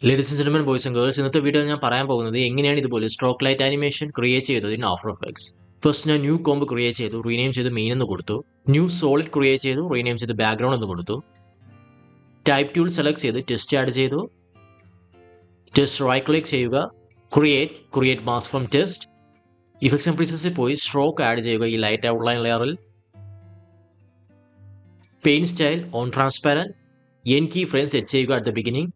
Ladies and gentlemen boys and girls, ഇന്നത്തെ video ഞാൻ പറയാൻ പോകുന്നത് എങ്ങനെയാണ് ഇതുപോലെ സ്ട്രോക്ക് ലൈറ്റ് ആനിമേഷൻ ക്രിയേറ്റ് ചെയ്തത് ഇൻ ആഫ്റ്റർ എഫക്ട്സ്. ഫസ്റ്റ് ഞാൻ ന്യൂ കോംബ് ക്രിയേറ്റ് ചെയ്തു, റീനെയിം ചെയ്ത് മെയിൻ എന്ന് കൊടുത്തു. ന്യൂ സോളിഡ് ക്രിയേറ്റ് ചെയ്തു, റീനെയിം ചെയ്ത് ബാക്ക്ഗ്രൗണ്ട് എന്ന് കൊടുത്തു. ടൈപ്പ് ടൂൾ സെലക്ട് ചെയ്ത് ടെസ്റ്റ് ആഡ് ചെയ്തു. ടെസ്റ്റ് റൈറ്റ് ക്ലിക്ക് ചെയ്യുക, create mask from text. Effects and പ്രീസെസിൽ പോയി സ്ട്രോക്ക് ആഡ് ചെയ്യുക ഈ ലൈറ്റ് ഔട്ട്ലൈൻ ലെയറിൽ. Paint style on transparent. And key frame set ചെയ്യുക at the beginning.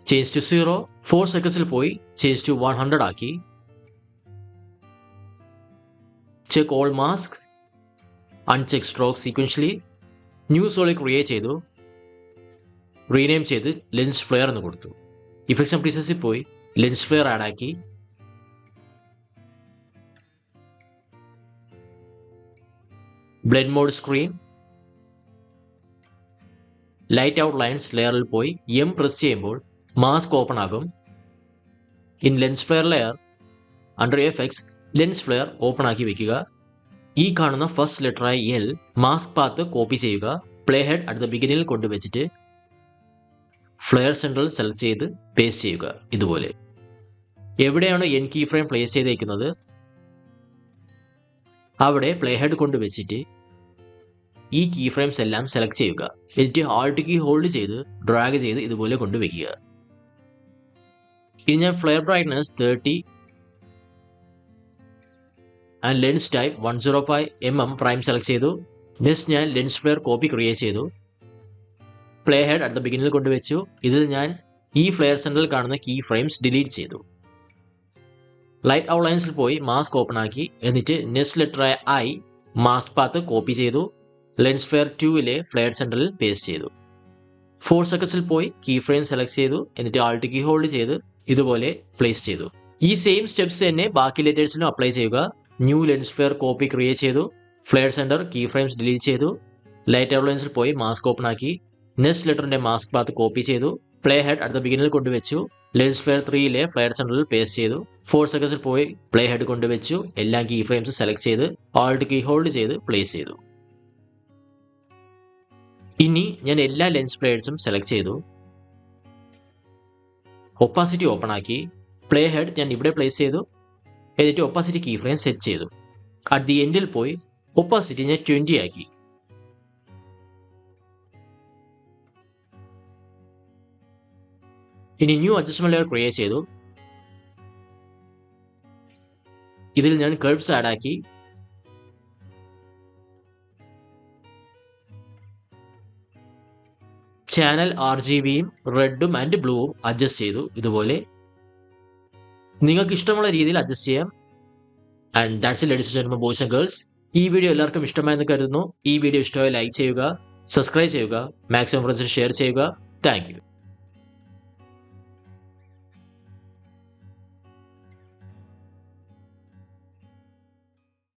Change to 0. 4 സെക്കൻഡ്സിൽ പോയി ചേഞ്ച് ടു 100 ആക്കി. Check all mask, uncheck stroke sequentially. New solid create ചെയ്തു, റീനെയിം ചെയ്ത് ലെൻസ് ഫ്ലെയർ എന്ന് കൊടുത്തു. ഇഫക്ട്സ് ആൻഡ് പ്രീസെസിൽ പോയി ലെൻസ് ഫ്ലെയർ ആഡ് ആക്കി. Blend mode screen. Light out lines ലെയറിൽ പോയി എം പ്രസ് ചെയ്യുമ്പോൾ മാസ്ക് ഓപ്പൺ ആകും. In lens flare layer under effects lens flare open ആക്കി വെക്കുക. ഈ കാണുന്ന ഫസ്റ്റ് ലെറ്ററായ എൽ മാസ്ക് പാത്ത് കോപ്പി ചെയ്യുക. പ്ലേ ഹെഡ് അറ്റ് ദ ബിഗിനിൽ കൊണ്ടുവച്ചിട്ട് ഫ്ലെയർ സെൻട്രൽ സെലക്ട് ചെയ്ത് പേസ്റ്റ് ചെയ്യുക. ഇതുപോലെ എവിടെയാണോ എൻ കീ ഫ്രെയിം പ്ലേസ് ചെയ്തേക്കുന്നത് അവിടെ പ്ലേ ഹെഡ് കൊണ്ടുവച്ചിട്ട് ഈ കീ ഫ്രെയിംസ് എല്ലാം സെലക്ട് ചെയ്യുക. എന്നിട്ട് ആൾട്ട് കീ ഹോൾഡ് ചെയ്ത് ഡ്രാഗ് ചെയ്ത് ഇതുപോലെ കൊണ്ടുവയ്ക്കുക. ഇനി ഞാൻ flare brightness 30 and lens type 105 mm prime select ചെയ്തു. നെക്സ്റ്റ് ഞാൻ ലെൻസ് ഫ്ലെയർ കോപ്പി ക്രിയേറ്റ് ചെയ്തു. പ്ലേ ഹെഡ് അറ്റ് ദ ബിഗിനിൽ കൊണ്ടുവച്ചു. ഇതിൽ ഞാൻ ഈ ഫ്ലെയർ സെൻട്രൽ കാണുന്ന കീ ഫ്രെയിംസ് ഡിലീറ്റ് ചെയ്തു. ലൈറ്റ് ഔട്ട്ലൈൻസിൽ പോയി മാസ്ക് ഓപ്പൺ ആക്കി. എന്നിട്ട് നെക്സ്റ്റ് ലെറ്ററായ ഐ മാസ്ക് പാത്ത് കോപ്പി ചെയ്തു. ലെൻസ് ഫ്ലെയർ 2ലെ ഫ്ലെയർ സെൻട്രലിൽ പേസ്റ്റ് ചെയ്തു. 4 സെക്കൻഡ്സിൽ പോയി കീ ഫ്രെയിം സെലക്ട് ചെയ്തു. എന്നിട്ട് ആൾട്ട് കീ ഹോൾഡ് ചെയ്ത് ഇതുപോലെ പ്ലേസ് ചെയ്തു. ഈ സെയിം സ്റ്റെപ്സ് തന്നെ ബാക്കി ലെറ്റേഴ്സിനും അപ്ലൈ ചെയ്യുക. New lens flare copy create ചെയ്തു. Flare center key frames delete ചെയ്തു. ലൈറ്റ് ഔട്ട്ലൈൻസിൽ പോയി മാസ്ക് ഓപ്പൺ ആക്കി. നെക്സ്റ്റ് ലെറ്ററിന്റെ മാസ്ക് പാത്ത് കോപ്പി ചെയ്തു. പ്ലേ ഹെഡ് അറ്റ് ദ ബിഗിനിൽ കൊണ്ടുവച്ചു. ലെൻസ് ഫ്ലെയർ 3ലെ ഫ്ലെയർ സെന്ററിൽ പേസ്റ്റ് ചെയ്തു. 4 സെക്കൻഡ്സിൽ പോയി പ്ലേ ഹെഡ് കൊണ്ടുവച്ചു. എല്ലാ കീ ഫ്രെയിംസും സെലക്ട് ചെയ്ത് ആൾട്ട് കീ ഹോൾഡ് ചെയ്ത് പ്ലേസ് ചെയ്തു. ഇനി ഞാൻ എല്ലാ ലെൻസ് ഫ്ലെയർസും സെലക്ട് ചെയ്തു. ഒപ്പാസിറ്റി ഓപ്പൺ ആക്കി. പ്ലേ ഹെഡ് ഞാൻ ഇവിടെ പ്ലേസ് ചെയ്തു. എന്നിട്ട് ഒപ്പാസിറ്റി കീ ഫ്രെയിം സെറ്റ് ചെയ്തു. അറ്റ് ദി എൻഡിൽ പോയി ഒപ്പാസിറ്റി ഞാൻ 20 ആക്കി. ഇനി ന്യൂ അഡ്ജസ്റ്റ്മെന്റ് ലെയർ ക്രിയേറ്റ് ചെയ്തു. ഇതിൽ ഞാൻ കർവ്സ് ആഡ് ആക്കി. ചാനൽ RGBയും റെഡും ആൻഡ് ബ്ലൂവും അഡ്ജസ്റ്റ് ചെയ്തു. ഇതുപോലെ നിങ്ങൾക്ക് ഇഷ്ടമുള്ള രീതിയിൽ അഡ്ജസ്റ്റ് ചെയ്യാം. And that's it ladies and gentlemen boys and girls. ഈ വീഡിയോ എല്ലാവർക്കും ഇഷ്ടമായെന്ന് കരുതുന്നു. ഈ വീഡിയോ ഇഷ്ടമായി ലൈക്ക് ചെയ്യുക, സബ്സ്ക്രൈബ് ചെയ്യുക, മാക്സിമം ഫ്രണ്ട്സിന് ഷെയർ ചെയ്യുക. Thank you.